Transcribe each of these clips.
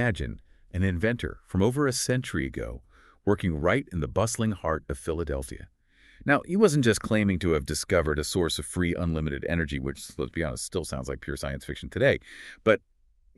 Imagine an inventor from over a century ago working right in the bustling heart of Philadelphia. Now, he wasn't just claiming to have discovered a source of free, unlimited energy, which, let's be honest, still sounds like pure science fiction today, but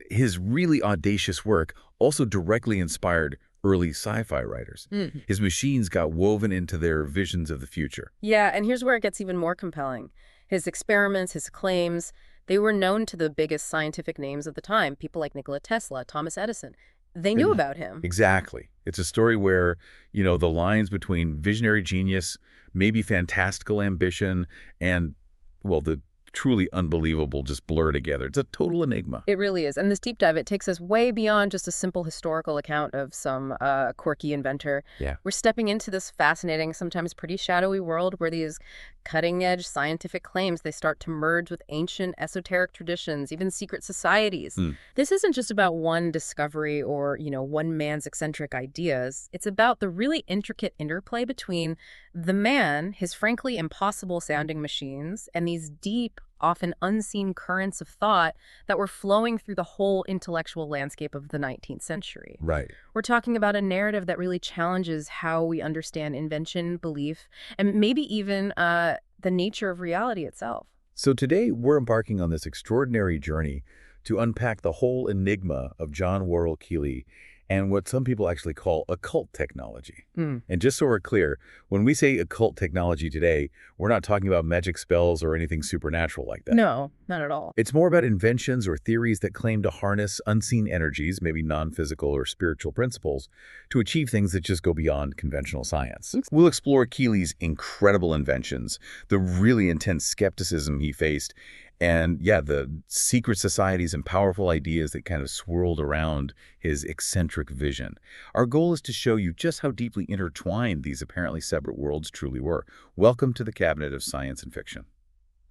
his really audacious work also directly inspired early sci-fi writers. His machines got woven into their visions of the future. Yeah, and here's where it gets even more compelling. His experiments, his claims, they were known to the biggest scientific names of the time, people like Nikola Tesla, Thomas Edison. They knew about him. Exactly. It's a story where, the lines between visionary genius, maybe fantastical ambition, and, well, the truly unbelievable just blur together. It's a total enigma. It really is. And this deep dive, it takes us way beyond just a simple historical account of some quirky inventor. Yeah. We're stepping into this fascinating, sometimes pretty shadowy world where these cutting-edge scientific claims, they start to merge with ancient esoteric traditions, even secret societies. This isn't just about one discovery or, one man's eccentric ideas. It's about the really intricate interplay between the man, his frankly impossible-sounding machines, and these deep, often unseen currents of thought that were flowing through the whole intellectual landscape of the 19th century. Right. We're talking about a narrative that really challenges how we understand invention, belief, and maybe even the nature of reality itself. So today, we're embarking on this extraordinary journey to unpack the whole enigma of John Worrell Keely and what some people actually call occult technology. And just so we're clear, when we say occult technology today, we're not talking about magic spells or anything supernatural like that. No, not at all. It's more about inventions or theories that claim to harness unseen energies, maybe non-physical or spiritual principles, to achieve things that just go beyond conventional science. We'll explore Keely's incredible inventions, the really intense skepticism he faced, and the secret societies and powerful ideas that kind of swirled around his eccentric vision. Our goal is to show you just how deeply intertwined these apparently separate worlds truly were. Welcome to the cabinet of science and fiction.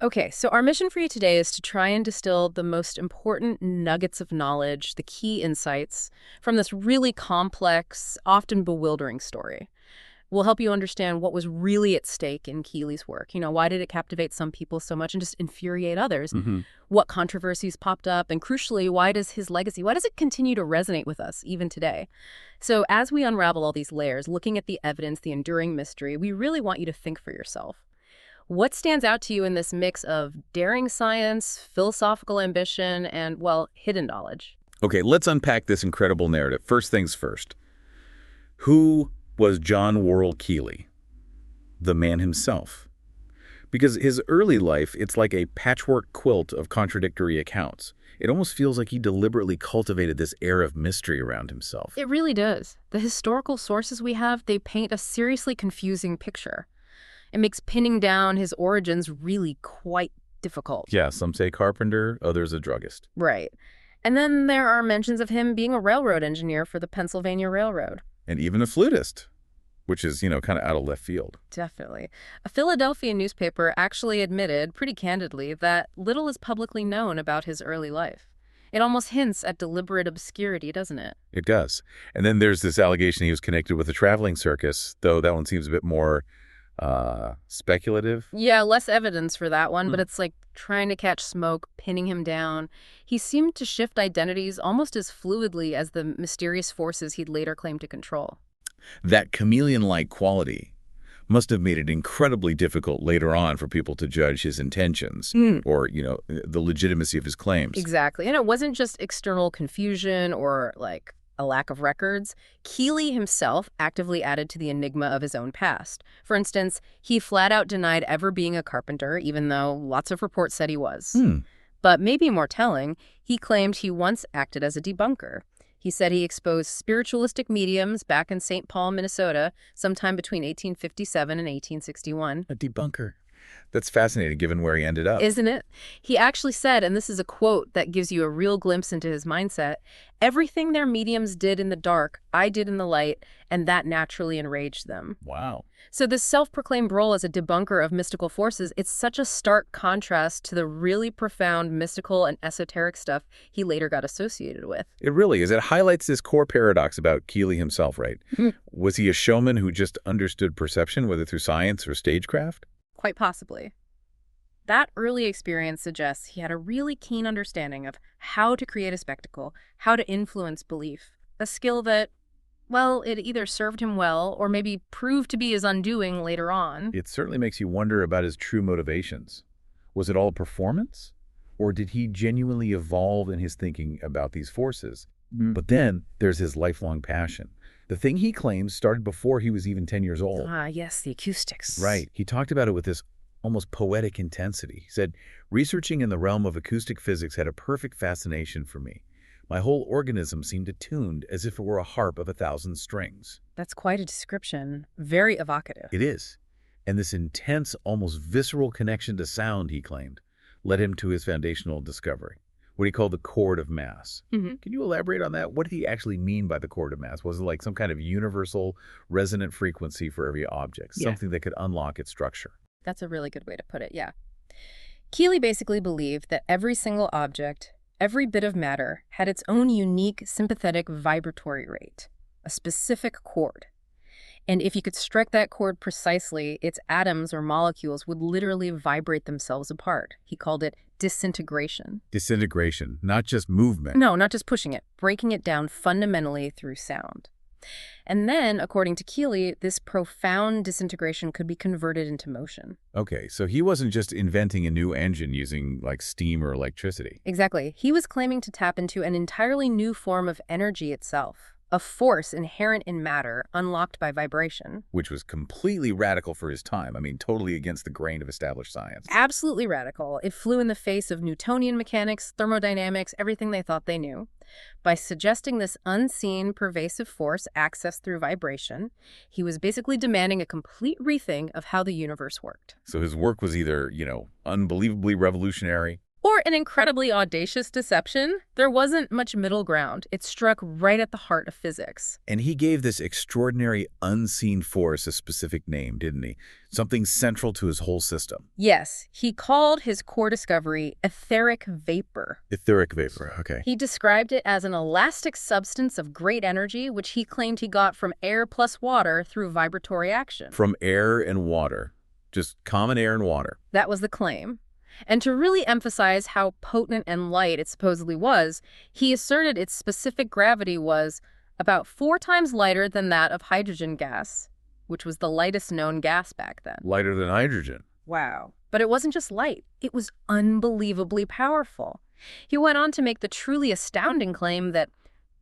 Okay, so our mission for you today is to try and distill the most important nuggets of knowledge, the key insights, from this really complex, often bewildering story. We'll help you understand what was really at stake in Keely's work. Why did it captivate some people so much and just infuriate others? What controversies popped up? And crucially, why does it continue to resonate with us even today? So as we unravel all these layers, looking at the evidence, the enduring mystery, we really want you to think for yourself. What stands out to you in this mix of daring science, philosophical ambition, and, hidden knowledge? Okay, let's unpack this incredible narrative. First things first. Who was John Worrell Keely, the man himself? Because his early life, it's like a patchwork quilt of contradictory accounts. It almost feels like he deliberately cultivated this air of mystery around himself. It really does. The historical sources we have, they paint a seriously confusing picture. It makes pinning down his origins really quite difficult. Yeah, some say carpenter, others a druggist. Right. And then there are mentions of him being a railroad engineer for the Pennsylvania Railroad. And even a flutist, which is, kind of out of left field. Definitely. A Philadelphia newspaper actually admitted, pretty candidly, that little is publicly known about his early life. It almost hints at deliberate obscurity, doesn't it? It does. And then there's this allegation he was connected with a traveling circus, though that one seems a bit more speculative. Yeah, less evidence for that one, but it's like trying to catch smoke, pinning him down. He seemed to shift identities almost as fluidly as the mysterious forces he'd later claimed to control. That chameleon-like quality must have made it incredibly difficult later on for people to judge his intentions or, the legitimacy of his claims. Exactly. And it wasn't just external confusion or, a lack of records. Keely himself actively added to the enigma of his own past. For instance, he flat out denied ever being a carpenter, even though lots of reports said he was. But maybe more telling, he claimed he once acted as a debunker. He said he exposed spiritualistic mediums back in St. Paul, Minnesota, sometime between 1857 and 1861. A debunker. That's fascinating, given where he ended up. Isn't it? He actually said, and this is a quote that gives you a real glimpse into his mindset, "Everything their mediums did in the dark, I did in the light, and that naturally enraged them." Wow. So this self-proclaimed role as a debunker of mystical forces, it's such a stark contrast to the really profound mystical and esoteric stuff he later got associated with. It really is. It highlights this core paradox about Keely himself, right? Was he a showman who just understood perception, whether through science or stagecraft? Quite possibly. That early experience suggests he had a really keen understanding of how to create a spectacle, how to influence belief, a skill that, well, it either served him well or maybe proved to be his undoing later on. It certainly makes you wonder about his true motivations. Was it all performance? Or did he genuinely evolve in his thinking about these forces? But then there's his lifelong passion. The thing he claims started before he was even 10 years old. Ah, yes, the acoustics. Right. He talked about it with this almost poetic intensity. He said, researching in the realm of acoustic physics had a perfect fascination for me. My whole organism seemed attuned as if it were a harp of 1,000 strings. That's quite a description. Very evocative. It is. And this intense, almost visceral connection to sound, he claimed, led him to his foundational discovery, what he called the chord of mass. Can you elaborate on that? What did he actually mean by the chord of mass? Was it like some kind of universal resonant frequency for every object, something that could unlock its structure? That's a really good way to put it, yeah. Keely basically believed that every single object, every bit of matter, had its own unique sympathetic vibratory rate, a specific chord. And if you could strike that chord precisely, its atoms or molecules would literally vibrate themselves apart. He called it disintegration. Disintegration, not just movement. No, not just pushing it, breaking it down fundamentally through sound. And then, according to Keely, this profound disintegration could be converted into motion. Okay, so he wasn't just inventing a new engine using like steam or electricity. Exactly. He was claiming to tap into an entirely new form of energy itself, a force inherent in matter unlocked by vibration. Which was completely radical for his time. I mean, totally against the grain of established science. Absolutely radical. It flew in the face of Newtonian mechanics, thermodynamics, everything they thought they knew. By suggesting this unseen, pervasive force accessed through vibration, he was basically demanding a complete rethink of how the universe worked. So his work was either, unbelievably revolutionary, or an incredibly audacious deception. There wasn't much middle ground. It struck right at the heart of physics. and he gave this extraordinary unseen force a specific name, didn't he? Something central to his whole system. Yes, he called his core discovery etheric vapor. Etheric vapor, okay. He described it as an elastic substance of great energy, which he claimed he got from air plus water through vibratory action. From air and water. Just common air and water. That was the claim. And to really emphasize how potent and light it supposedly was, he asserted its specific gravity was about 4 times lighter than that of hydrogen gas, which was the lightest known gas back then. Lighter than hydrogen. Wow. But it wasn't just light. It was unbelievably powerful. He went on to make the truly astounding claim that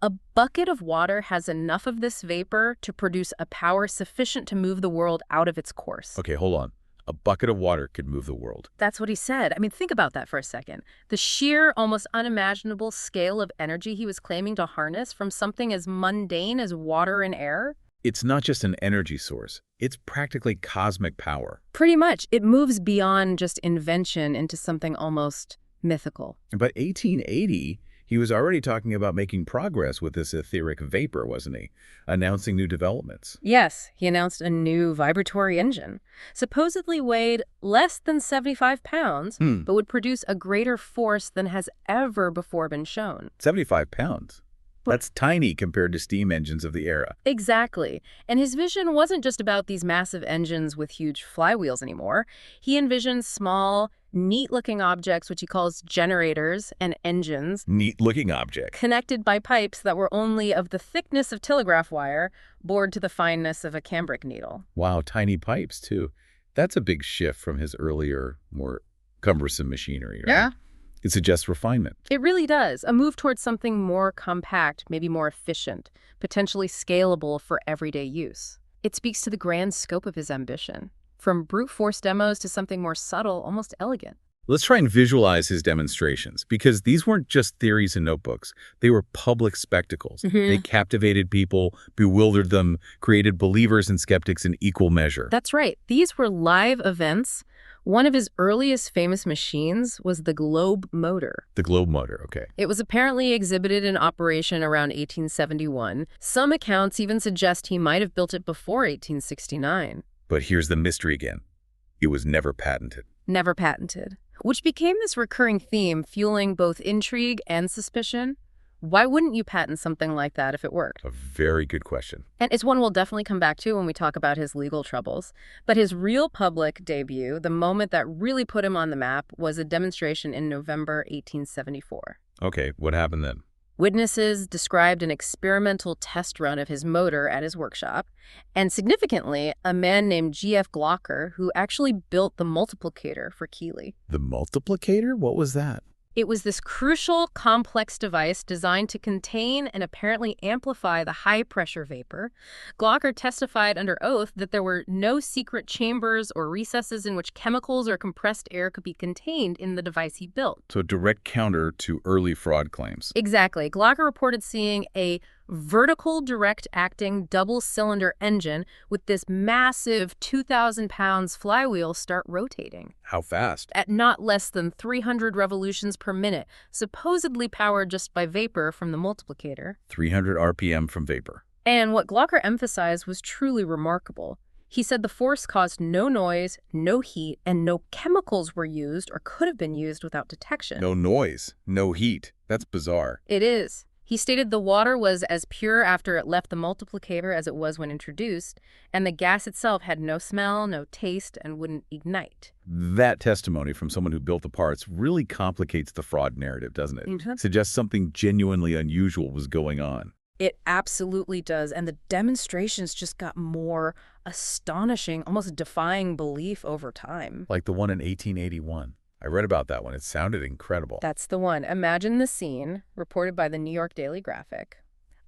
a bucket of water has enough of this vapor to produce a power sufficient to move the world out of its course. Okay, hold on. A bucket of water could move the world. That's what he said. I mean, think about that for a second. The sheer, almost unimaginable scale of energy he was claiming to harness from something as mundane as water and air. It's not just an energy source. It's practically cosmic power. Pretty much. It moves beyond just invention into something almost mythical. By 1880, he was already talking about making progress with this etheric vapor, wasn't he? Announcing new developments. Yes, he announced a new vibratory engine. Supposedly weighed less than 75 pounds, but would produce a greater force than has ever before been shown. 75 pounds. That's tiny compared to steam engines of the era. Exactly. And his vision wasn't just about these massive engines with huge flywheels anymore. He envisioned small, neat-looking objects, which he calls generators and engines. Neat-looking object. Connected by pipes that were only of the thickness of telegraph wire, bored to the fineness of a cambric needle. Wow, tiny pipes, too. That's a big shift from his earlier, more cumbersome machinery, right? Yeah. It suggests refinement. It really does. A move towards something more compact, maybe more efficient, potentially scalable for everyday use. It speaks to the grand scope of his ambition. From brute force demos to something more subtle, almost elegant. Let's try and visualize his demonstrations, because these weren't just theories and notebooks. They were public spectacles. They captivated people, bewildered them, created believers and skeptics in equal measure. That's right. These were live events. One of his earliest famous machines was the Globe motor. The Globe motor, okay. It was apparently exhibited in operation around 1871. Some accounts even suggest he might have built it before 1869. But here's the mystery again. It was never patented. Never patented. Which became this recurring theme, fueling both intrigue and suspicion. Why wouldn't you patent something like that if it worked? A very good question. And it's one we'll definitely come back to when we talk about his legal troubles. But his real public debut, the moment that really put him on the map, was a demonstration in November 1874. Okay, what happened then? Witnesses described an experimental test run of his motor at his workshop, and significantly, a man named G.F. Glocker, who actually built the multiplicator for Keely. The multiplicator? What was that? It was this crucial, complex device designed to contain and apparently amplify the high-pressure vapor. Glocker testified under oath that there were no secret chambers or recesses in which chemicals or compressed air could be contained in the device he built. So a direct counter to early fraud claims. Exactly. Glocker reported seeing a vertical direct-acting double-cylinder engine with this massive 2,000 pounds flywheel start rotating. How fast? At not less than 300 revolutions per minute, supposedly powered just by vapor from the multiplicator. 300 RPM from vapor. And what Glocker emphasized was truly remarkable. He said the force caused no noise, no heat, and no chemicals were used or could have been used without detection. No noise, no heat. That's bizarre. It is. He stated the water was as pure after it left the multiplicator as it was when introduced, and the gas itself had no smell, no taste, and wouldn't ignite. That testimony from someone who built the parts really complicates the fraud narrative, doesn't it? Mm-hmm. Suggests something genuinely unusual was going on. It absolutely does, and the demonstrations just got more astonishing, almost defying belief over time. Like the one in 1881. I read about that one. It sounded incredible. That's the one. Imagine the scene, reported by the New York Daily Graphic.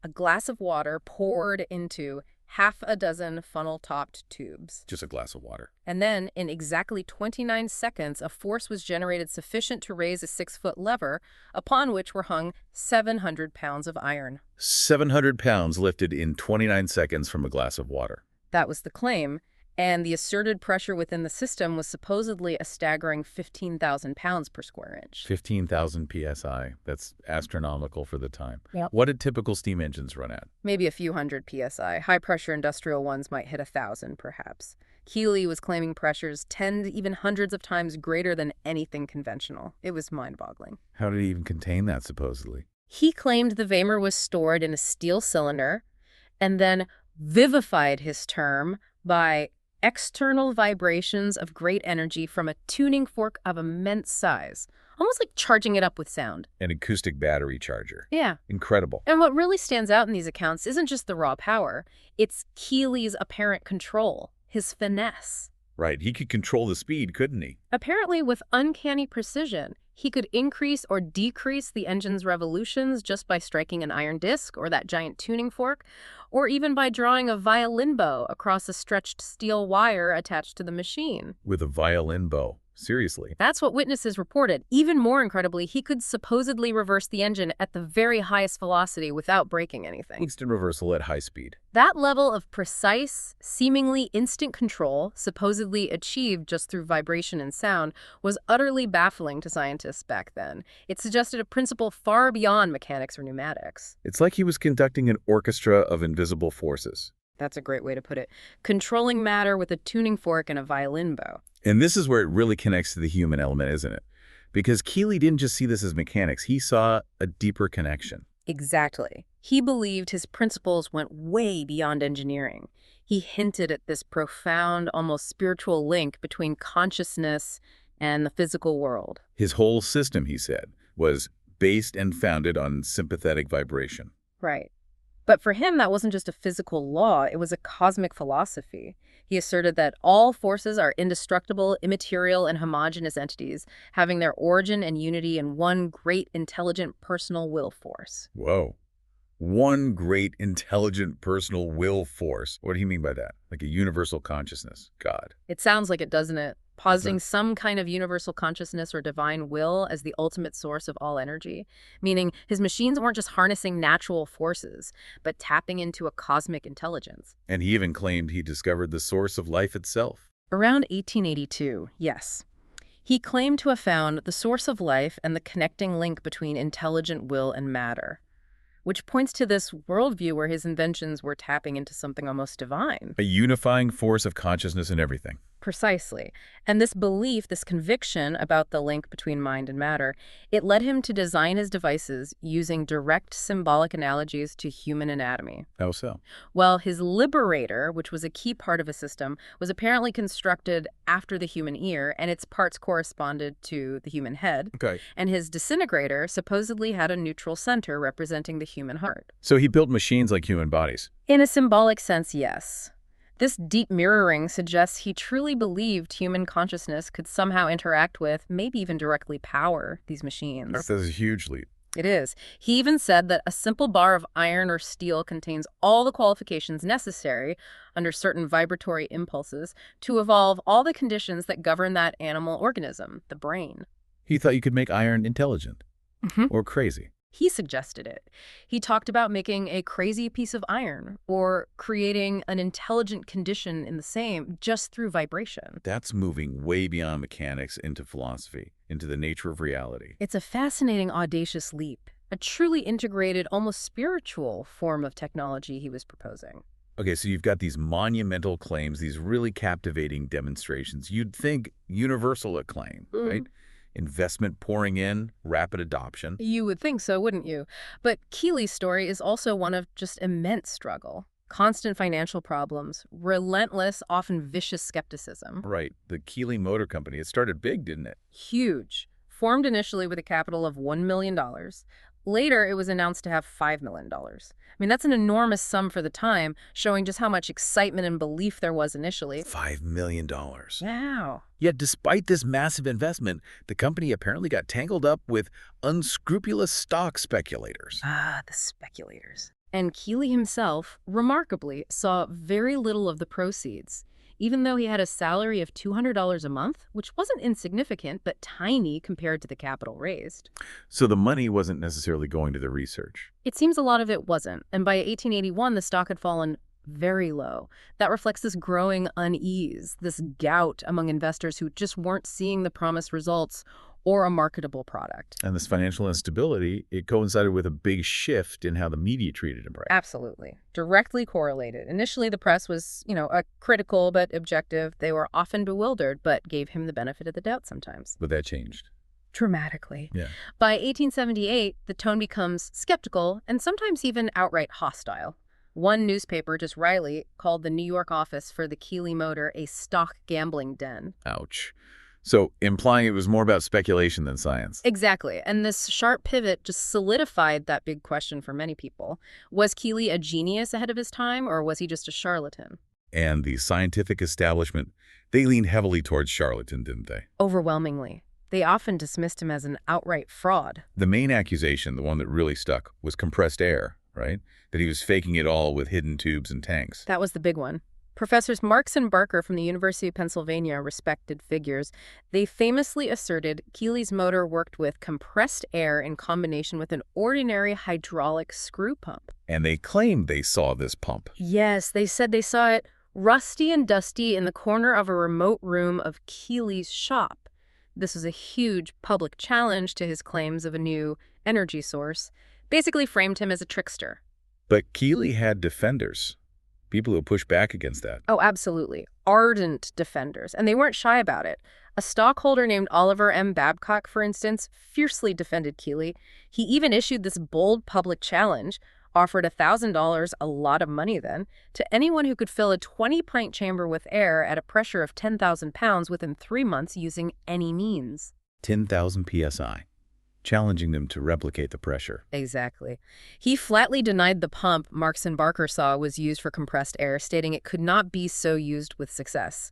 A glass of water poured into half a dozen funnel-topped tubes. Just a glass of water. And then, in exactly 29 seconds, a force was generated sufficient to raise a 6-foot lever, upon which were hung 700 pounds of iron. 700 pounds lifted in 29 seconds from a glass of water. That was the claim. And the asserted pressure within the system was supposedly a staggering 15,000 pounds per square inch. 15,000 psi. That's astronomical for the time. Yep. What did typical steam engines run at? Maybe a few hundred psi. High-pressure industrial ones might hit 1,000, perhaps. Keely was claiming pressures 10 to even hundreds of times greater than anything conventional. It was mind-boggling. How did it even contain that, supposedly? He claimed the vapor was stored in a steel cylinder, and then vivified his term by external vibrations of great energy from a tuning fork of immense size, almost like charging it up with sound. An acoustic battery charger. Yeah. Incredible. And what really stands out in these accounts isn't just the raw power, it's Keely's apparent control, his finesse. Right, he could control the speed, couldn't he? Apparently with uncanny precision. He could increase or decrease the engine's revolutions just by striking an iron disc or that giant tuning fork, or even by drawing a violin bow across a stretched steel wire attached to the machine. With a violin bow. Seriously. That's what witnesses reported. Even more incredibly, he could supposedly reverse the engine at the very highest velocity without breaking anything. Instant reversal at high speed. That level of precise, seemingly instant control, supposedly achieved just through vibration and sound, was utterly baffling to scientists back then. It suggested a principle far beyond mechanics or pneumatics. It's like he was conducting an orchestra of invisible forces. That's a great way to put it. Controlling matter with a tuning fork and a violin bow. And this is where it really connects to the human element, isn't it? Because Keely didn't just see this as mechanics. He saw a deeper connection. Exactly. He believed his principles went way beyond engineering. He hinted at this profound, almost spiritual link between consciousness and the physical world. His whole system, he said, was based and founded on sympathetic vibration. Right. But for him, that wasn't just a physical law, it was a cosmic philosophy. He asserted that all forces are indestructible, immaterial, and homogeneous entities, having their origin and unity in one great, intelligent, personal will force. Whoa. One great, intelligent, personal will force. What do you mean by that? Like a universal consciousness, God. It sounds like it, doesn't it? Positing some kind of universal consciousness or divine will as the ultimate source of all energy, meaning his machines weren't just harnessing natural forces, but tapping into a cosmic intelligence. And he even claimed he discovered the source of life itself. Around 1882, yes. He claimed to have found the source of life and the connecting link between intelligent will and matter, which points to this worldview where his inventions were tapping into something almost divine. A unifying force of consciousness in everything. Precisely. And this belief, this conviction about the link between mind and matter, it led him to design his devices using direct symbolic analogies to human anatomy. How so? Well, his liberator, which was a key part of a system, was apparently constructed after the human ear, and its parts corresponded to the human head. Okay. And his disintegrator supposedly had a neutral center representing the human heart. So he built machines like human bodies. In a symbolic sense, yes. This deep mirroring suggests he truly believed human consciousness could somehow interact with, maybe even directly power, these machines. That's a huge leap. It is. He even said that a simple bar of iron or steel contains all the qualifications necessary under certain vibratory impulses to evolve all the conditions that govern that animal organism, the brain. He thought you could make iron intelligent or crazy. He suggested it. He talked about making a crazy piece of iron or creating an intelligent condition in the same just through vibration. That's moving way beyond mechanics into philosophy, into the nature of reality. It's a fascinating, audacious leap, a truly integrated, almost spiritual form of technology he was proposing. Okay, so you've got these monumental claims, these really captivating demonstrations. You'd think universal acclaim, right? Investment pouring in, rapid adoption. You would think so, wouldn't you? But Keely's story is also one of just immense struggle. Constant financial problems, relentless, often vicious skepticism. Right. The Keely Motor Company, it started big, didn't it? Huge. Formed initially with a capital of $1 million. Later, it was announced to have $5 million. I mean, that's an enormous sum for the time, showing just how much excitement and belief there was initially. $5 million. Wow. Yet despite this massive investment, the company apparently got tangled up with unscrupulous stock speculators. Ah, the speculators. And Keely himself, remarkably, saw very little of the proceeds, even though he had a salary of $200 a month, which wasn't insignificant, but tiny compared to the capital raised. So the money wasn't necessarily going to the research. It seems a lot of it wasn't, and by 1881, the stock had fallen very low. That reflects this growing unease, this gout among investors who just weren't seeing the promised results or a marketable product. And this financial instability, it coincided with a big shift in how the media treated him, right? Absolutely. Directly correlated. Initially, the press was, a critical but objective. They were often bewildered, but gave him the benefit of the doubt sometimes. But that changed. Dramatically. Yeah. By 1878, the tone becomes skeptical and sometimes even outright hostile. One newspaper, just Riley, called the New York office for the Keely Motor a stock gambling den. Ouch. So implying it was more about speculation than science. Exactly. And this sharp pivot just solidified that big question for many people. Was Keely a genius ahead of his time, or was he just a charlatan? And the scientific establishment, they leaned heavily towards charlatan, didn't they? Overwhelmingly. They often dismissed him as an outright fraud. The main accusation, the one that really stuck, was compressed air, right? That he was faking it all with hidden tubes and tanks. That was the big one. Professors Marks and Barker from the University of Pennsylvania, respected figures, they famously asserted Keely's motor worked with compressed air in combination with an ordinary hydraulic screw pump. And they claimed they saw this pump. Yes, they said they saw it rusty and dusty in the corner of a remote room of Keely's shop. This was a huge public challenge to his claims of a new energy source, basically framed him as a trickster. But Keely had defenders. People who push back against that. Oh, absolutely. Ardent defenders. And they weren't shy about it. A stockholder named Oliver M. Babcock, for instance, fiercely defended Keely. He even issued this bold public challenge, offered $1,000, a lot of money then, to anyone who could fill a 20-pint chamber with air at a pressure of 10,000 pounds within 3 months using any means. 10,000 psi. Challenging them to replicate the pressure. Exactly. He flatly denied the pump Marks and Barker saw was used for compressed air, stating it could not be so used with success.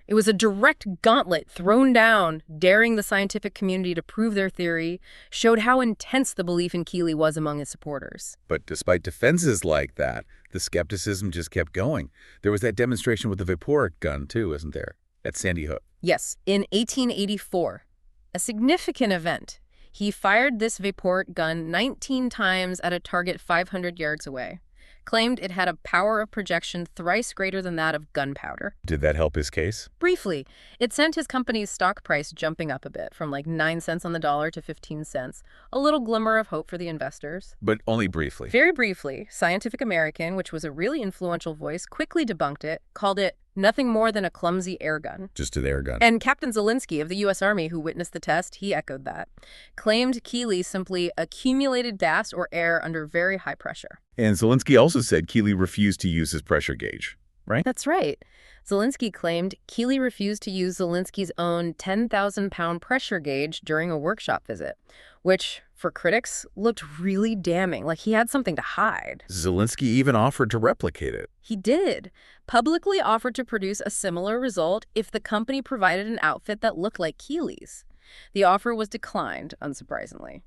It was a direct gauntlet thrown down, daring the scientific community to prove their theory, showed how intense the belief in Keely was among his supporters. But despite defenses like that, the skepticism just kept going. There was that demonstration with the Vibratory gun, too, isn't there? At Sandy Hook. Yes, in 1884. A significant event. He fired this Vibratory gun 19 times at a target 500 yards away. Claimed it had a power of projection thrice greater than that of gunpowder. Did that help his case? Briefly, it sent his company's stock price jumping up a bit, from like 9 cents on the dollar to 15 cents. A little glimmer of hope for the investors. But only briefly. Very briefly, Scientific American, which was a really influential voice, quickly debunked it, called it Nothing more than a clumsy air gun. Just an air gun. And Captain Zelinsky of the U.S. Army, who witnessed the test, he echoed that. Claimed Keely simply accumulated gas or air under very high pressure. And Zelinsky also said Keely refused to use his pressure gauge, right? That's right. Zelinsky claimed Keely refused to use Zelinsky's own 10,000-pound pressure gauge during a workshop visit, which, for critics, looked really damning, like he had something to hide. Zelinsky even offered to replicate it. He did. Publicly offered to produce a similar result if the company provided an outfit that looked like Keely's. The offer was declined, unsurprisingly.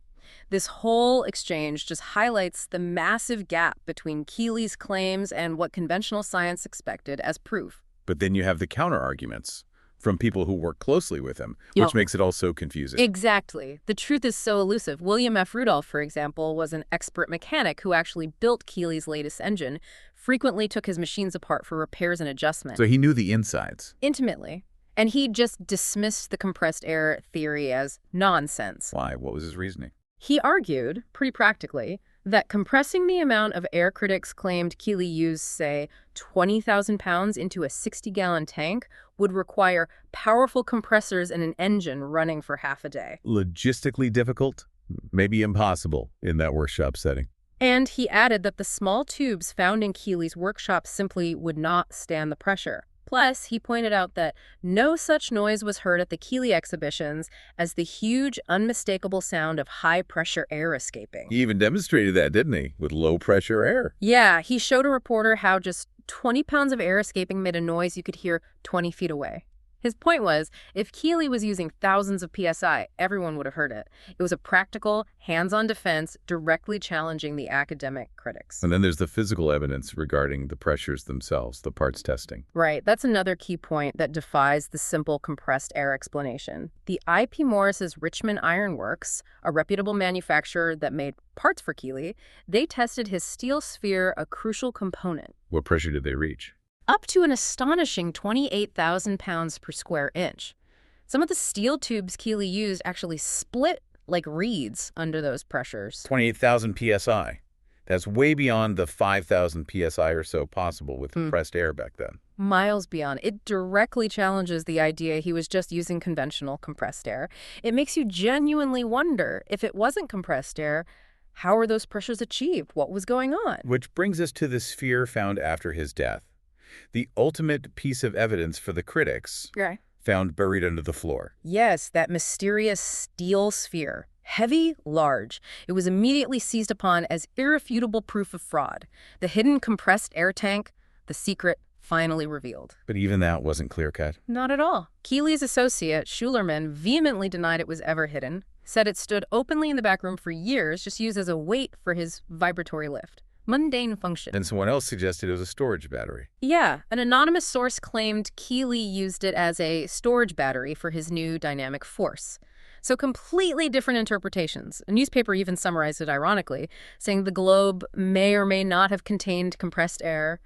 This whole exchange just highlights the massive gap between Keely's claims and what conventional science expected as proof. But then you have the counter-arguments from people who work closely with him, which makes it all so confusing. Exactly. The truth is so elusive. William F. Rudolph, for example, was an expert mechanic who actually built Keely's latest engine, frequently took his machines apart for repairs and adjustment. So he knew the insides. Intimately. And he just dismissed the compressed air theory as nonsense. Why? What was his reasoning? He argued, pretty practically, that compressing the amount of air critics claimed Keely used, say, 20,000 pounds into a 60-gallon tank would require powerful compressors and an engine running for half a day. Logistically difficult? Maybe impossible in that workshop setting. And he added that the small tubes found in Keely's workshop simply would not stand the pressure. Plus, he pointed out that no such noise was heard at the Keely exhibitions as the huge, unmistakable sound of high-pressure air escaping. He even demonstrated that, didn't he, with low-pressure air? Yeah, he showed a reporter how just 20 pounds of air escaping made a noise you could hear 20 feet away. His point was, if Keely was using thousands of PSI, everyone would have heard it. It was a practical, hands-on defense directly challenging the academic critics. And then there's the physical evidence regarding the pressures themselves, the parts testing. Right. That's another key point that defies the simple compressed air explanation. The I.P. Morris's Richmond Iron Works, a reputable manufacturer that made parts for Keely, they tested his steel sphere, a crucial component. What pressure did they reach? Up to an astonishing 28,000 pounds per square inch. Some of the steel tubes Keely used actually split like reeds under those pressures. 28,000 psi. That's way beyond the 5,000 psi or so possible with compressed air back then. Miles beyond. It directly challenges the idea he was just using conventional compressed air. It makes you genuinely wonder, if it wasn't compressed air, how were those pressures achieved? What was going on? Which brings us to the sphere found after his death. The ultimate piece of evidence for the critics, found buried under the floor. Yes, that mysterious steel sphere. Heavy, large. It was immediately seized upon as irrefutable proof of fraud. The hidden compressed air tank, the secret finally revealed. But even that wasn't clear-cut. Not at all. Keely's associate, Schulerman, vehemently denied it was ever hidden, said it stood openly in the back room for years, just used as a weight for his vibratory lift. Mundane function. And someone else suggested it was a storage battery. Yeah, an anonymous source claimed Keely used it as a storage battery for his new dynamic force. So completely different interpretations. A newspaper even summarized it ironically, saying the globe may or may not have contained compressed air.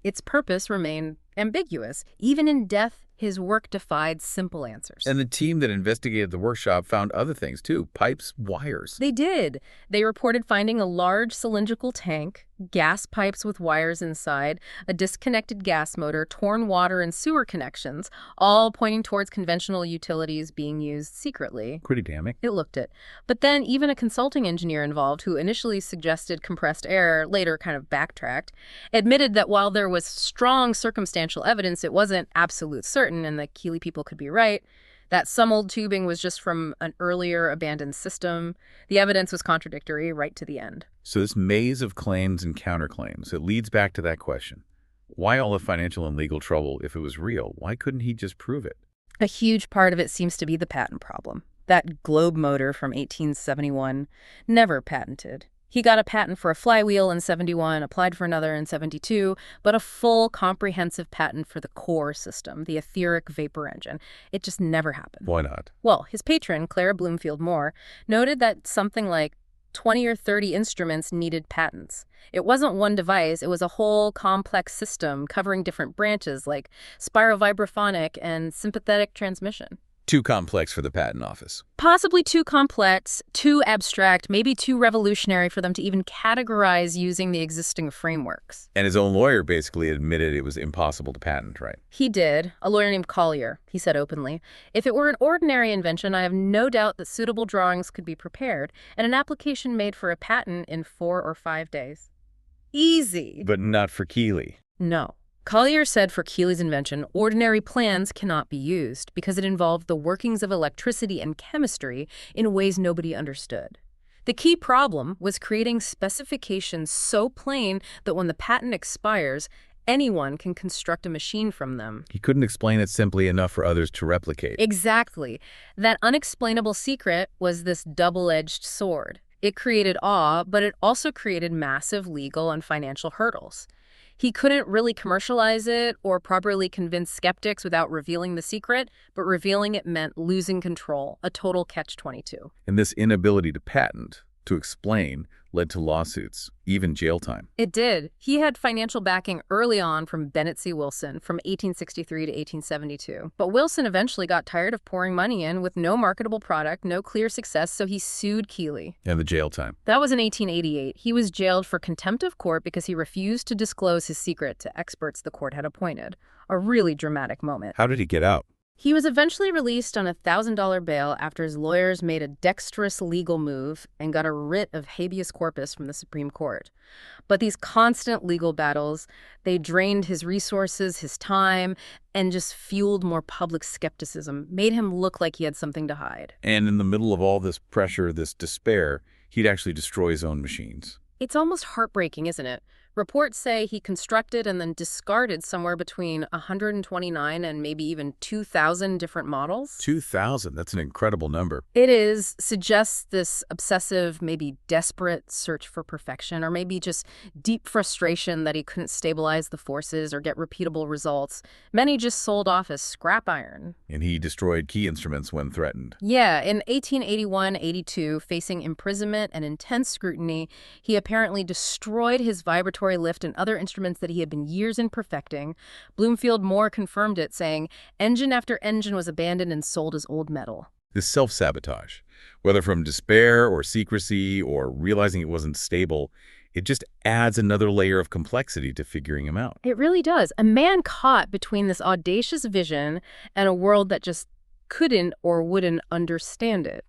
Its purpose remained ambiguous. Even in death, his work defied simple answers. And the team that investigated the workshop found other things, too. Pipes, wires. They did. They reported finding a large cylindrical tank, gas pipes with wires inside, a disconnected gas motor, torn water and sewer connections, all pointing towards conventional utilities being used secretly. Pretty damning. It looked it. But then even a consulting engineer involved, who initially suggested compressed air, later kind of backtracked, admitted that while there was strong circumstantial evidence, it wasn't absolute certain, and the Keely people could be right, that some old tubing was just from an earlier abandoned system. The evidence was contradictory right to the end. So this maze of claims and counterclaims, it leads back to that question. Why all the financial and legal trouble if it was real? Why couldn't he just prove it? A huge part of it seems to be the patent problem. That globe motor from 1871, never patented. He got a patent for a flywheel in 71, applied for another in 72, but a full comprehensive patent for the core system, the etheric vapor engine. It just never happened. Why not? Well, his patron, Clara Bloomfield Moore, noted that something like 20 or 30 instruments needed patents. It wasn't one device, it was a whole complex system covering different branches like spirovibraphonic and sympathetic transmission. Too complex for the patent office. Possibly too complex, too abstract, maybe too revolutionary for them to even categorize using the existing frameworks. And his own lawyer basically admitted it was impossible to patent, right? He did. A lawyer named Collier. He said openly, "If it were an ordinary invention, I have no doubt that suitable drawings could be prepared and an application made for a patent in 4 or 5 days." Easy. But not for Keely. No. Collier said for Keely's invention, ordinary plans cannot be used because it involved the workings of electricity and chemistry in ways nobody understood. The key problem was creating specifications so plain that when the patent expires, anyone can construct a machine from them. He couldn't explain it simply enough for others to replicate. Exactly. That unexplainable secret was this double-edged sword. It created awe, but it also created massive legal and financial hurdles. He couldn't really commercialize it or properly convince skeptics without revealing the secret, but revealing it meant losing control, a total catch-22. And this inability to patent, to explain, led to lawsuits, even jail time. It did. He had financial backing early on from Bennett C. Wilson from 1863 to 1872. But Wilson eventually got tired of pouring money in with no marketable product, no clear success, so he sued Keely. And the jail time. That was in 1888. He was jailed for contempt of court because he refused to disclose his secret to experts the court had appointed. A really dramatic moment. How did he get out? He was eventually released on a $1,000 bail after his lawyers made a dexterous legal move and got a writ of habeas corpus from the Supreme Court. But these constant legal battles, they drained his resources, his time, and just fueled more public skepticism, made him look like he had something to hide. And in the middle of all this pressure, this despair, he'd actually destroy his own machines. It's almost heartbreaking, isn't it? Reports say he constructed and then discarded somewhere between 129 and maybe even 2,000 different models. 2,000, that's an incredible number. It is, suggests this obsessive, maybe desperate search for perfection, or maybe just deep frustration that he couldn't stabilize the forces or get repeatable results. Many just sold off as scrap iron. And he destroyed key instruments when threatened. Yeah, in 1881-82, facing imprisonment and intense scrutiny, he apparently destroyed his vibratory lift and other instruments that he had been years in perfecting. Bloomfield Moore confirmed it, saying, "Engine after engine was abandoned and sold as old metal." This self-sabotage, whether from despair or secrecy or realizing it wasn't stable, it just adds another layer of complexity to figuring him out. It really does. A man caught between this audacious vision and a world that just couldn't or wouldn't understand it.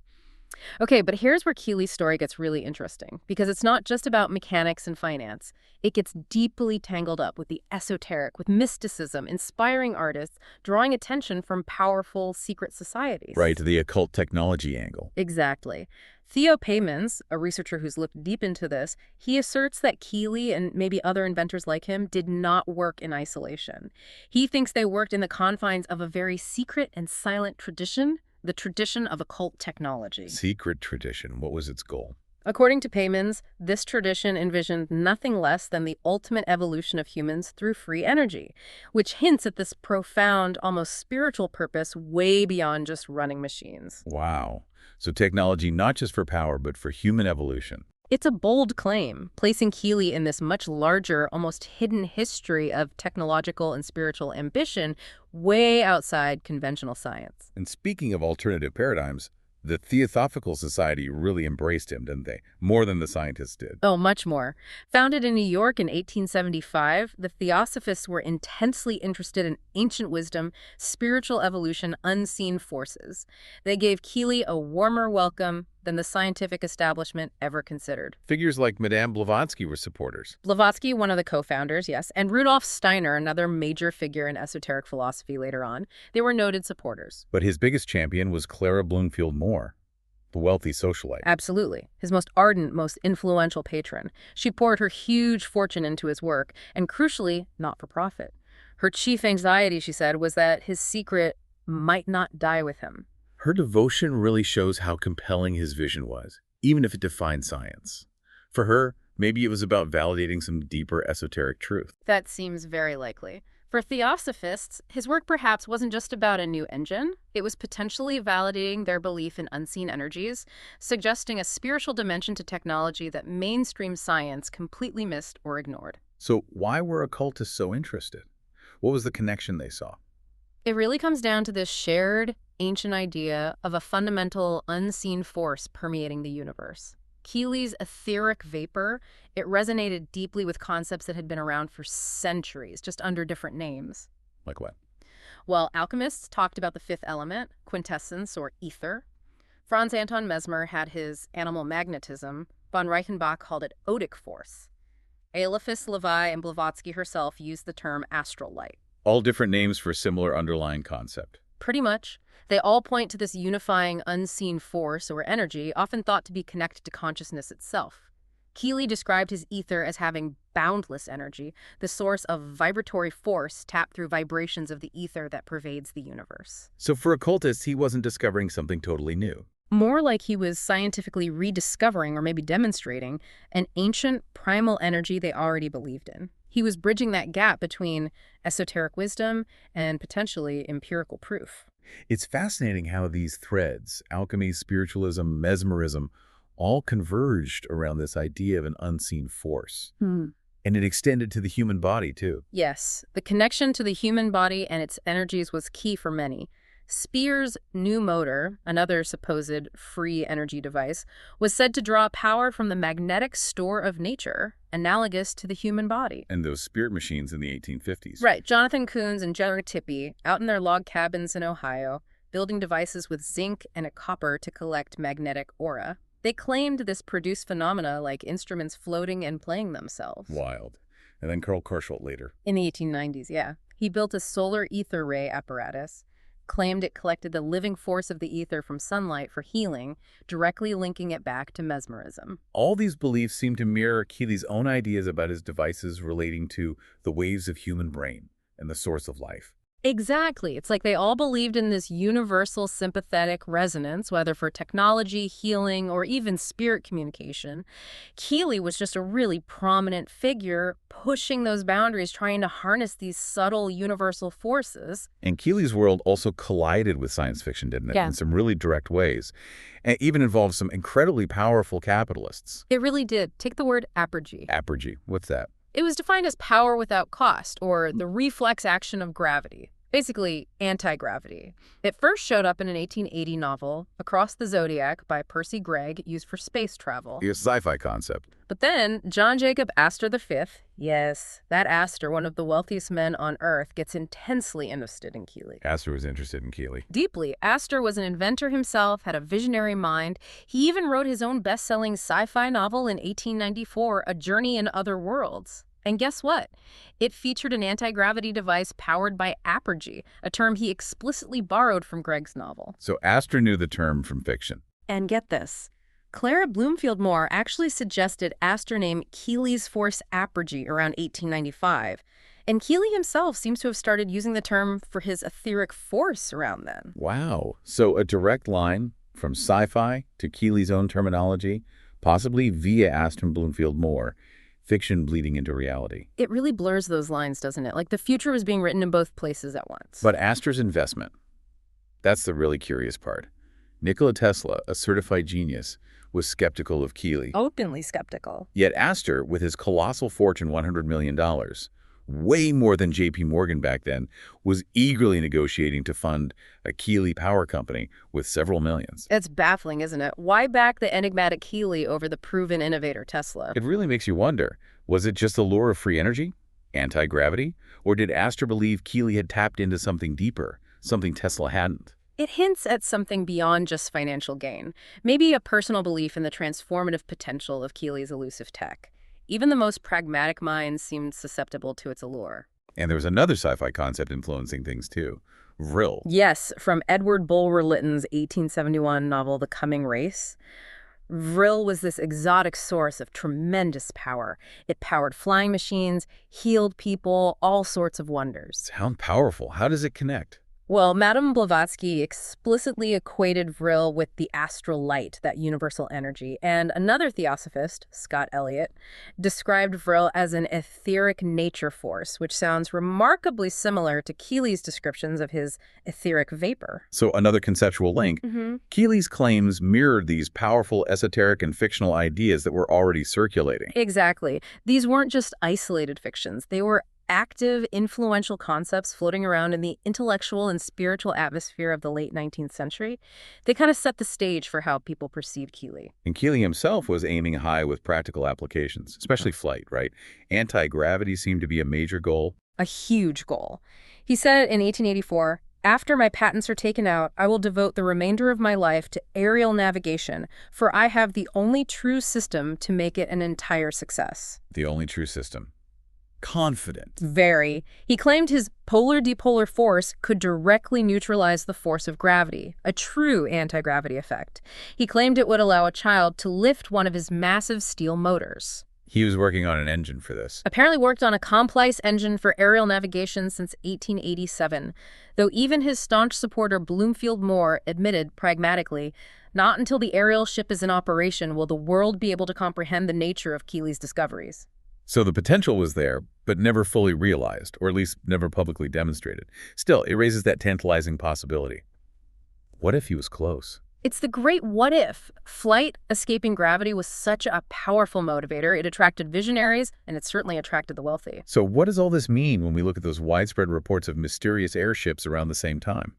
Okay, but here's where Keely's story gets really interesting, because it's not just about mechanics and finance. It gets deeply tangled up with the esoteric, with mysticism, inspiring artists, drawing attention from powerful secret societies. Right, the occult technology angle. Exactly. Theo Paymans, a researcher who's looked deep into this, he asserts that Keely and maybe other inventors like him did not work in isolation. He thinks they worked in the confines of a very secret and silent tradition, the tradition of occult technology. Secret tradition. What was its goal? According to Paymans, this tradition envisioned nothing less than the ultimate evolution of humans through free energy, which hints at this profound, almost spiritual purpose way beyond just running machines. Wow. So technology not just for power, but for human evolution. It's a bold claim, placing Keely in this much larger, almost hidden history of technological and spiritual ambition way outside conventional science. And speaking of alternative paradigms, the Theosophical Society really embraced him, didn't they? More than the scientists did. Oh, much more. Founded in New York in 1875, the Theosophists were intensely interested in ancient wisdom, spiritual evolution, unseen forces. They gave Keely a warmer welcome than the scientific establishment ever considered. Figures like Madame Blavatsky were supporters. Blavatsky, one of the co-founders, yes, and Rudolf Steiner, another major figure in esoteric philosophy later on. They were noted supporters. But his biggest champion was Clara Bloomfield Moore, the wealthy socialite. Absolutely. His most ardent, most influential patron. She poured her huge fortune into his work, and crucially, not for profit. Her chief anxiety, she said, was that his secret might not die with him. Her devotion really shows how compelling his vision was, even if it defied science. For her, maybe it was about validating some deeper esoteric truth. That seems very likely. For Theosophists, his work perhaps wasn't just about a new engine. It was potentially validating their belief in unseen energies, suggesting a spiritual dimension to technology that mainstream science completely missed or ignored. So why were occultists so interested? What was the connection they saw? It really comes down to this shared ancient idea of a fundamental, unseen force permeating the universe. Keely's etheric vapor, it resonated deeply with concepts that had been around for centuries, just under different names. Like what? Well, alchemists talked about the fifth element, quintessence or ether. Franz Anton Mesmer had his animal magnetism. Von Reichenbach called it odic force. Eliphas Levi and Blavatsky herself used the term astral light. All different names for a similar underlying concept. Pretty much. They all point to this unifying unseen force or energy, often thought to be connected to consciousness itself. Keely described his ether as having boundless energy, the source of vibratory force tapped through vibrations of the ether that pervades the universe. So for occultists, he wasn't discovering something totally new. More like he was scientifically rediscovering or maybe demonstrating an ancient primal energy they already believed in. He was bridging that gap between esoteric wisdom and potentially empirical proof. It's fascinating how these threads, alchemy, spiritualism, mesmerism, all converged around this idea of an unseen force. And it extended to the human body, too. Yes, the connection to the human body and its energies was key for many. Speer's new motor, another supposed free energy device, was said to draw power from the magnetic store of nature, analogous to the human body. And those spirit machines in the 1850s. Right. Jonathan Koons and Jerry Tippie, out in their log cabins in Ohio, building devices with zinc and a copper to collect magnetic aura. They claimed this produced phenomena like instruments floating and playing themselves. Wild. And then Karl Karschelt later. In the 1890s, yeah. He built a solar ether ray apparatus, claimed it collected the living force of the ether from sunlight for healing, directly linking it back to mesmerism. All these beliefs seem to mirror Keely's own ideas about his devices relating to the waves of human brain and the source of life. Exactly. It's like they all believed in this universal sympathetic resonance, whether for technology, healing, or even spirit communication. Keely was just a really prominent figure pushing those boundaries, trying to harness these subtle universal forces. And Keely's world also collided with science fiction, didn't it? Yeah. In some really direct ways. And even involved some incredibly powerful capitalists. It really did. Take the word apergy. Apergy. What's that? It was defined as power without cost, or the reflex action of gravity. Basically, anti-gravity. It first showed up in an 1880 novel, Across the Zodiac by Percy Gregg, used for space travel. A sci-fi concept. But then, John Jacob Astor V, yes, that Astor, one of the wealthiest men on Earth, gets intensely interested in Keely. Astor was interested in Keely. Deeply. Astor was an inventor himself, had a visionary mind. He even wrote his own best-selling sci-fi novel in 1894, A Journey in Other Worlds. And guess what? It featured an anti-gravity device powered by apergy, a term he explicitly borrowed from Gregg's novel. So Astor knew the term from fiction. And get this. Clara Bloomfield Moore actually suggested Astor name Keely's force apergy around 1895. And Keely himself seems to have started using the term for his etheric force around then. Wow. So a direct line from sci-fi to Keely's own terminology, possibly via Astor and Bloomfield Moore. Fiction bleeding into reality. It really blurs those lines, doesn't it? Like the future was being written in both places at once. But Astor's investment, that's the really curious part. Nikola Tesla, a certified genius, was skeptical of Keely. Openly skeptical. Yet Astor, with his colossal fortune, $100 million, way more than J.P. Morgan back then, was eagerly negotiating to fund a Keely power company with several millions. It's baffling, isn't it? Why back the enigmatic Keely over the proven innovator Tesla? It really makes you wonder, was it just the lure of free energy, anti-gravity, or did Astor believe Keely had tapped into something deeper, something Tesla hadn't? It hints at something beyond just financial gain, maybe a personal belief in the transformative potential of Keely's elusive tech. Even the most pragmatic minds seemed susceptible to its allure. And there was another sci-fi concept influencing things too. Vril. Yes, from Edward Bulwer Lytton's 1871 novel The Coming Race. Vril was this exotic source of tremendous power. It powered flying machines, healed people, all sorts of wonders. Sound powerful. How does it connect? Well, Madame Blavatsky explicitly equated vril with the astral light, that universal energy, and another theosophist, Scott Elliott, described vril as an etheric nature force, which sounds remarkably similar to Keely's descriptions of his etheric vapor. So another conceptual link. Keely's claims mirrored these powerful esoteric and fictional ideas that were already circulating. Exactly. These weren't just isolated fictions. They were active, influential concepts floating around in the intellectual and spiritual atmosphere of the late 19th century, they kind of set the stage for how people perceived Keely. And Keely himself was aiming high with practical applications, especially flight, right? Anti-gravity seemed to be a major goal. A huge goal. He said in 1884, "After my patents are taken out, I will devote the remainder of my life to aerial navigation, for I have the only true system to make it an entire success." The only true system. Confident. Very. He claimed his polar-dipolar force could directly neutralize the force of gravity, a true anti-gravity effect. He claimed it would allow a child to lift one of his massive steel motors. He was working on an engine for this. Apparently worked on a complex engine for aerial navigation since 1887, though even his staunch supporter Bloomfield Moore admitted pragmatically, not until the aerial ship is in operation will the world be able to comprehend the nature of Keely's discoveries. So the potential was there, but never fully realized, or at least never publicly demonstrated. Still, it raises that tantalizing possibility. What if he was close? It's the great what if. Flight, escaping gravity, was such a powerful motivator. It attracted visionaries, and it certainly attracted the wealthy. So what does all this mean when we look at those widespread reports of mysterious airships around the same time?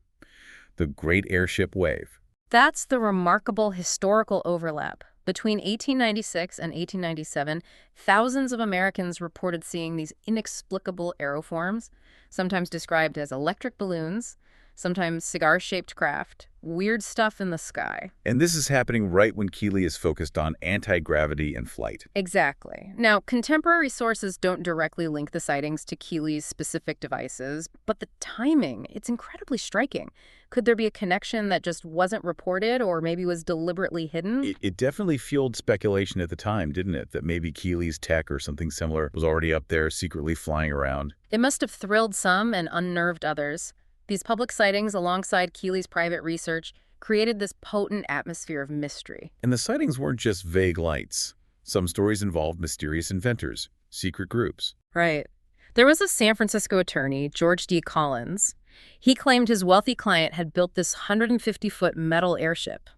The Great Airship Wave. That's the remarkable historical overlap. Between 1896 and 1897, thousands of Americans reported seeing these inexplicable aeroforms, sometimes described as electric balloons, sometimes cigar-shaped craft, weird stuff in the sky. And this is happening right when Keely is focused on anti-gravity and flight. Exactly. Now, contemporary sources don't directly link the sightings to Keely's specific devices, but the timing, it's incredibly striking. Could there be a connection that just wasn't reported or maybe was deliberately hidden? It definitely fueled speculation at the time, didn't it? That maybe Keely's tech or something similar was already up there secretly flying around. It must have thrilled some and unnerved others. These public sightings, alongside Keely's private research, created this potent atmosphere of mystery. And the sightings weren't just vague lights. Some stories involved mysterious inventors, secret groups. Right. There was a San Francisco attorney, George D. Collins. He claimed his wealthy client had built this 150-foot metal airship.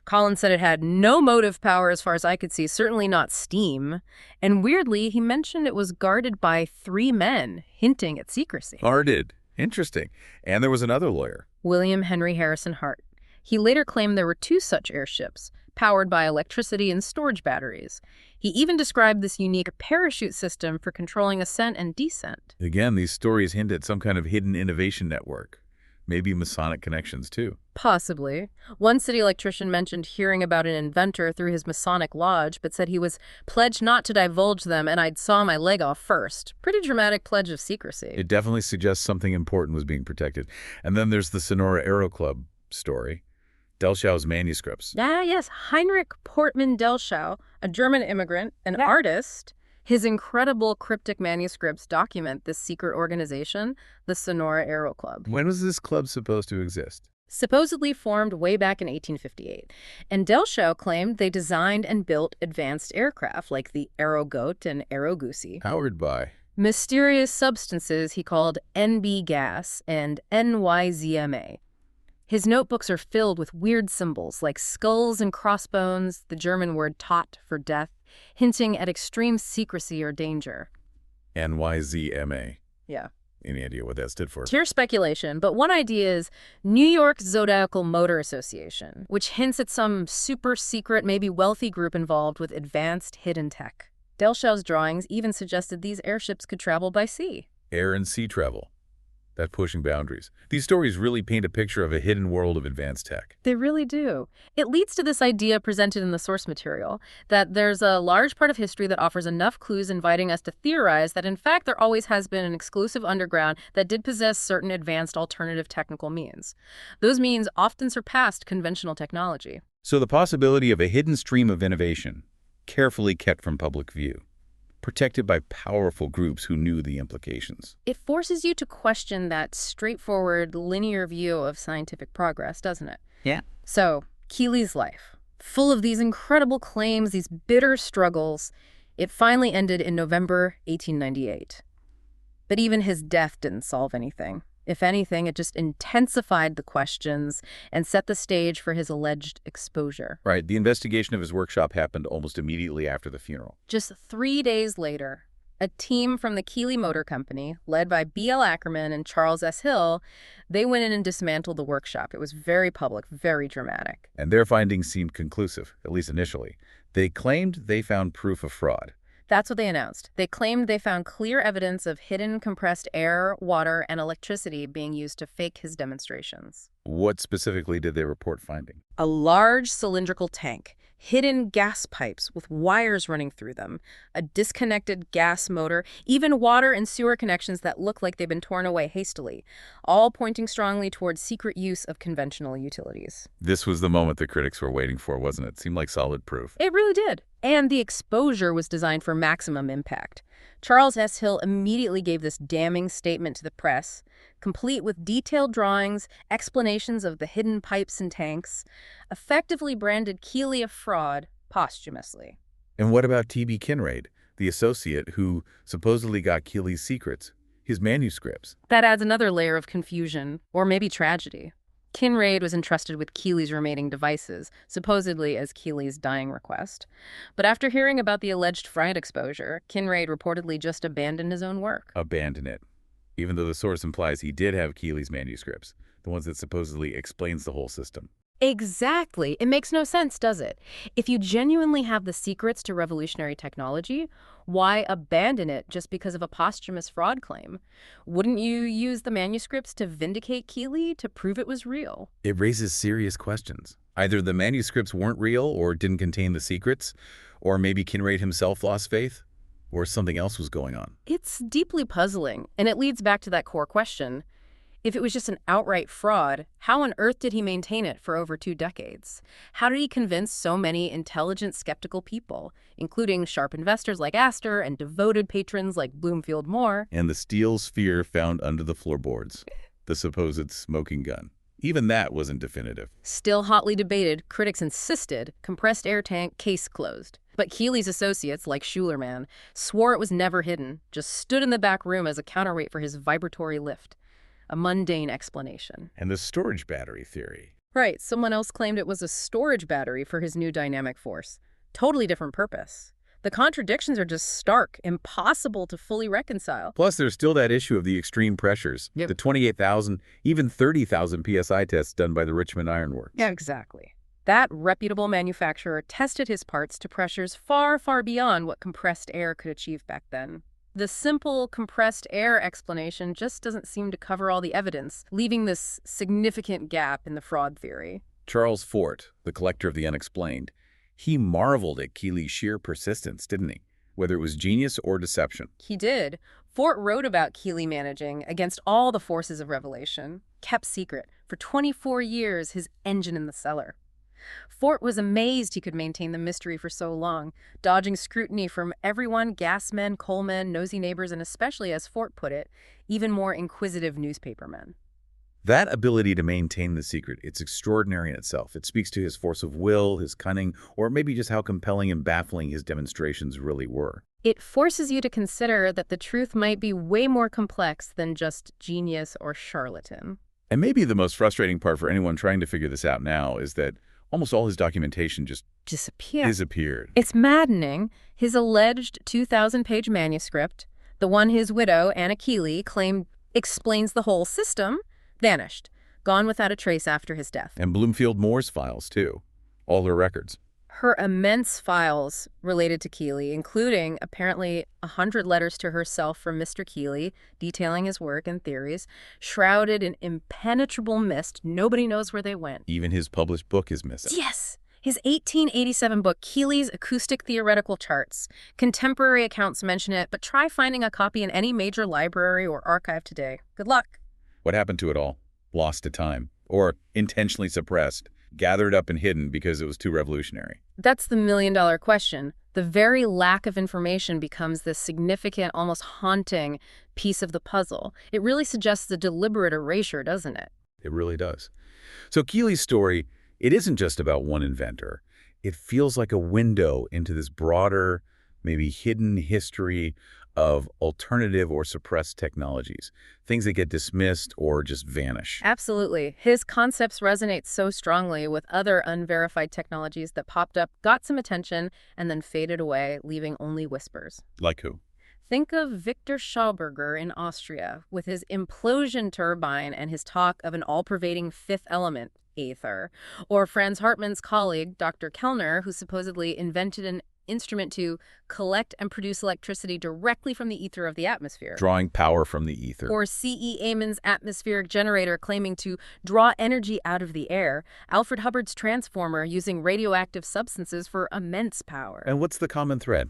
Collins said it had no motive power as far as I could see, certainly not steam. And weirdly, he mentioned it was guarded by 3 men, hinting at secrecy. Guarded. Interesting. And there was another lawyer, William Henry Harrison Hart. He later claimed there were 2 such airships, powered by electricity and storage batteries. He even described this unique parachute system for controlling ascent and descent. Again, these stories hint at some kind of hidden innovation network. Maybe Masonic connections, too. Possibly. One city electrician mentioned hearing about an inventor through his Masonic lodge, but said he was pledged not to divulge them and I'd saw my leg off first. Pretty dramatic pledge of secrecy. It definitely suggests something important was being protected. And then there's the Sonora Aero Club story. Delschau's manuscripts. Yes. Heinrich Portman Delschau, a German immigrant, an artist. His incredible cryptic manuscripts document this secret organization, the Sonora Aero Club. When was this club supposed to exist? Supposedly formed way back in 1858. And Delschau claimed they designed and built advanced aircraft like the Aero Goat and Aero Goosey. Powered by Mysterious substances he called NB gas and NYZMA. His notebooks are filled with weird symbols like skulls and crossbones, the German word tot for death, hinting at extreme secrecy or danger. NYZMA. Yeah. Any idea what that stood for? Pure speculation, but one idea is New York Zodiacal Motor Association, which hints at some super secret, maybe wealthy group involved with advanced hidden tech. Delschau's drawings even suggested these airships could travel by sea. Air and sea travel. That pushing boundaries. These stories really paint a picture of a hidden world of advanced tech. They really do. It leads to this idea presented in the source material, that there's a large part of history that offers enough clues inviting us to theorize that in fact there always has been an exclusive underground that did possess certain advanced alternative technical means. Those means often surpassed conventional technology. So the possibility of a hidden stream of innovation, carefully kept from public view, protected by powerful groups who knew the implications. It forces you to question that straightforward, linear view of scientific progress, doesn't it? Yeah. So, Keely's life, full of these incredible claims, these bitter struggles, it finally ended in November 1898. But even his death didn't solve anything. If anything, it just intensified the questions and set the stage for his alleged exposure. Right. The investigation of his workshop happened almost immediately after the funeral. Just 3 days later, A team from the Keely Motor Company, led by B.L. Ackerman and Charles S. Hill, they went in and dismantled the workshop. It was very public, very dramatic. And their findings seemed conclusive, at least initially. They claimed they found proof of fraud. That's what they announced. They claimed they found clear evidence of hidden compressed air, water, and electricity being used to fake his demonstrations. What specifically did they report finding? A large cylindrical tank, hidden gas pipes with wires running through them, a disconnected gas motor, even water and sewer connections that look like they've been torn away hastily, all pointing strongly towards secret use of conventional utilities. This was the moment the critics were waiting for, wasn't it? Seemed like solid proof. It really did. And the exposure was designed for maximum impact. Charles S. Hill immediately gave this damning statement to the press, complete with detailed drawings, explanations of the hidden pipes and tanks, effectively branded Keely a fraud posthumously. And what about T.B. Kinraid, the associate who supposedly got Keely's secrets, his manuscripts? That adds another layer of confusion, or maybe tragedy. Kinraid was entrusted with Keely's remaining devices, supposedly as Keely's dying request. But after hearing about the alleged fraud exposure, Kinraid reportedly just abandoned his own work. Abandon it. Even though the source implies he did have Keely's manuscripts, the ones that supposedly explains the whole system. Exactly. It makes no sense, does it? If you genuinely have the secrets to revolutionary technology, why abandon it just because of a posthumous fraud claim? Wouldn't you use the manuscripts to vindicate Keely, to prove it was real? It raises serious questions. Either the manuscripts weren't real or didn't contain the secrets, or maybe Kinraid himself lost faith, or something else was going on. It's deeply puzzling, and it leads back to that core question. If it was just an outright fraud, how on earth did he maintain it for over 2 decades? How did he convince so many intelligent, skeptical people, including sharp investors like Astor and devoted patrons like Bloomfield Moore? And the steel sphere found under the floorboards, the supposed smoking gun. Even that wasn't definitive. Still hotly debated, critics insisted, compressed air tank, case closed. But Keely's associates, like Schulerman, swore it was never hidden, just stood in the back room as a counterweight for his vibratory lift. A mundane explanation. And the storage battery theory. Right, someone else claimed it was a storage battery for his new dynamic force. Totally different purpose. The contradictions are just stark, impossible to fully reconcile. Plus, there's still that issue of the extreme pressures. Yep. The 28,000, even 30,000 PSI tests done by the Richmond Iron Works. Yeah, exactly. That reputable manufacturer tested his parts to pressures far, far beyond what compressed air could achieve back then. The simple compressed air explanation just doesn't seem to cover all the evidence, leaving this significant gap in the fraud theory. Charles Fort, the collector of the unexplained, he marveled at Keely's sheer persistence, didn't he? Whether it was genius or deception. He did. Fort wrote about Keely managing, against all the forces of revelation, kept secret, for 24 years, his engine in the cellar. Fort was amazed he could maintain the mystery for so long, dodging scrutiny from everyone, gasmen, coalmen, nosy neighbors, and especially, as Fort put it, even more inquisitive newspapermen. That ability to maintain the secret, it's extraordinary in itself. It speaks to his force of will, his cunning, or maybe just how compelling and baffling his demonstrations really were. It forces you to consider that the truth might be way more complex than just genius or charlatan. And maybe the most frustrating part for anyone trying to figure this out now is that almost all his documentation just disappeared. It's maddening. His alleged 2,000-page manuscript, the one his widow, Anna Keely, claimed explains the whole system, vanished, gone without a trace after his death. And Bloomfield Moore's files, too. All her records. Her immense files related to Keely, including apparently 100 letters to herself from Mr. Keely, detailing his work and theories, shrouded in impenetrable mist. Nobody knows where they went. Even his published book is missing. Yes! His 1887 book, Keely's Acoustic Theoretical Charts. Contemporary accounts mention it, but try finding a copy in any major library or archive today. Good luck. What happened to it all? Lost to time. Or intentionally suppressed. Gathered up and hidden because it was too revolutionary. That's the million-dollar question. The very lack of information becomes this significant, almost haunting piece of the puzzle. It really suggests a deliberate erasure, doesn't it? It really does. So Keely's story, it isn't just about one inventor. It feels like a window into this broader, maybe hidden history of alternative or suppressed technologies, things that get dismissed or just vanish. Absolutely. His concepts resonate so strongly with other unverified technologies that popped up, got some attention, and then faded away, leaving only whispers. Like who? Think of Victor Schauberger in Austria, with his implosion turbine and his talk of an all-pervading fifth element, aether. Or Franz Hartmann's colleague, Dr. Kellner, who supposedly invented an instrument to collect and produce electricity directly from the ether of the atmosphere. Drawing power from the ether. Or C.E. Amon's atmospheric generator claiming to draw energy out of the air. Alfred Hubbard's transformer using radioactive substances for immense power. And what's the common thread,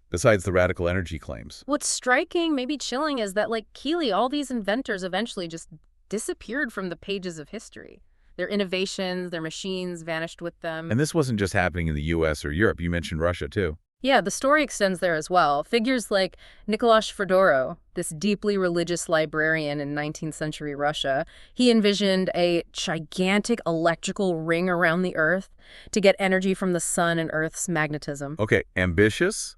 besides the radical energy claims? What's striking, maybe chilling, is that, like Keely, all these inventors eventually just disappeared from the pages of history. Their innovations, their machines vanished with them. And this wasn't just happening in the US or Europe. You mentioned Russia, too. Yeah, the story extends there as well. Figures like Nikola Sverdoro, this deeply religious librarian in 19th century Russia, he envisioned a gigantic electrical ring around the Earth to get energy from the sun and Earth's magnetism. Okay, ambitious,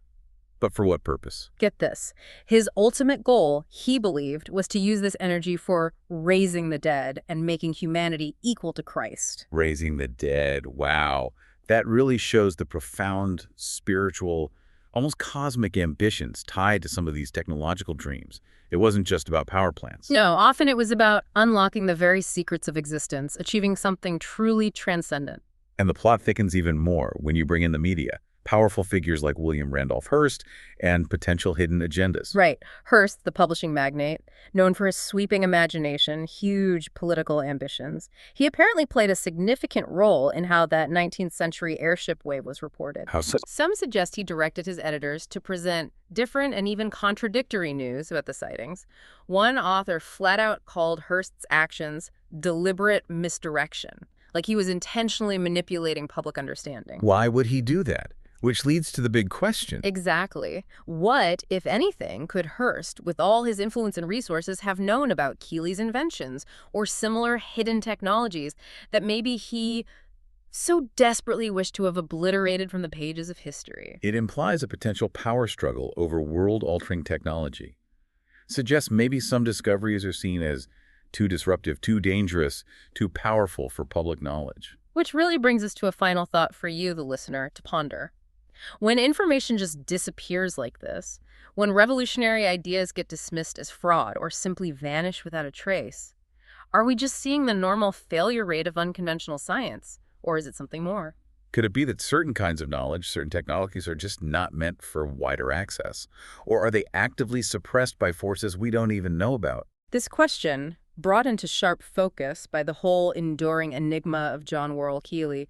but for what purpose? Get this. His ultimate goal, he believed, was to use this energy for raising the dead and making humanity equal to Christ. Raising the dead. Wow. That really shows the profound spiritual, almost cosmic ambitions tied to some of these technological dreams. It wasn't just about power plants. No, often it was about unlocking the very secrets of existence, achieving something truly transcendent. And the plot thickens even more when you bring in the media. Powerful figures like William Randolph Hearst and potential hidden agendas. Right. Hearst, the publishing magnate, known for his sweeping imagination, huge political ambitions. He apparently played a significant role in how that 19th century airship wave was reported. How so? Some suggest he directed his editors to present different and even contradictory news about the sightings. One author flat out called Hearst's actions deliberate misdirection, like he was intentionally manipulating public understanding. Why would he do that? Which leads to the big question. Exactly. What, if anything, could Hearst, with all his influence and resources, have known about Keely's inventions or similar hidden technologies that maybe he so desperately wished to have obliterated from the pages of history? It implies a potential power struggle over world-altering technology. Suggests maybe some discoveries are seen as too disruptive, too dangerous, too powerful for public knowledge. Which really brings us to a final thought for you, the listener, to ponder. When information just disappears like this, when revolutionary ideas get dismissed as fraud or simply vanish without a trace, are we just seeing the normal failure rate of unconventional science, or is it something more? Could it be that certain kinds of knowledge, certain technologies are just not meant for wider access? Or are they actively suppressed by forces we don't even know about? This question, brought into sharp focus by the whole enduring enigma of John Worrell Keely,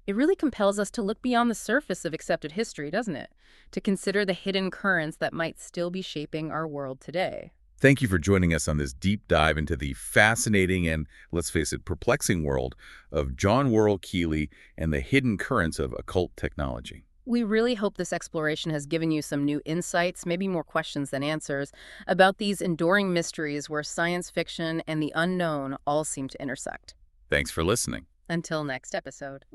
it really compels us to look beyond the surface of accepted history, doesn't it? To consider the hidden currents that might still be shaping our world today. Thank you for joining us on this deep dive into the fascinating and, let's face it, perplexing world of John Worrell Keely and the hidden currents of occult technology. We really hope this exploration has given you some new insights, maybe more questions than answers, about these enduring mysteries where science fiction and the unknown all seem to intersect. Thanks for listening. Until next episode.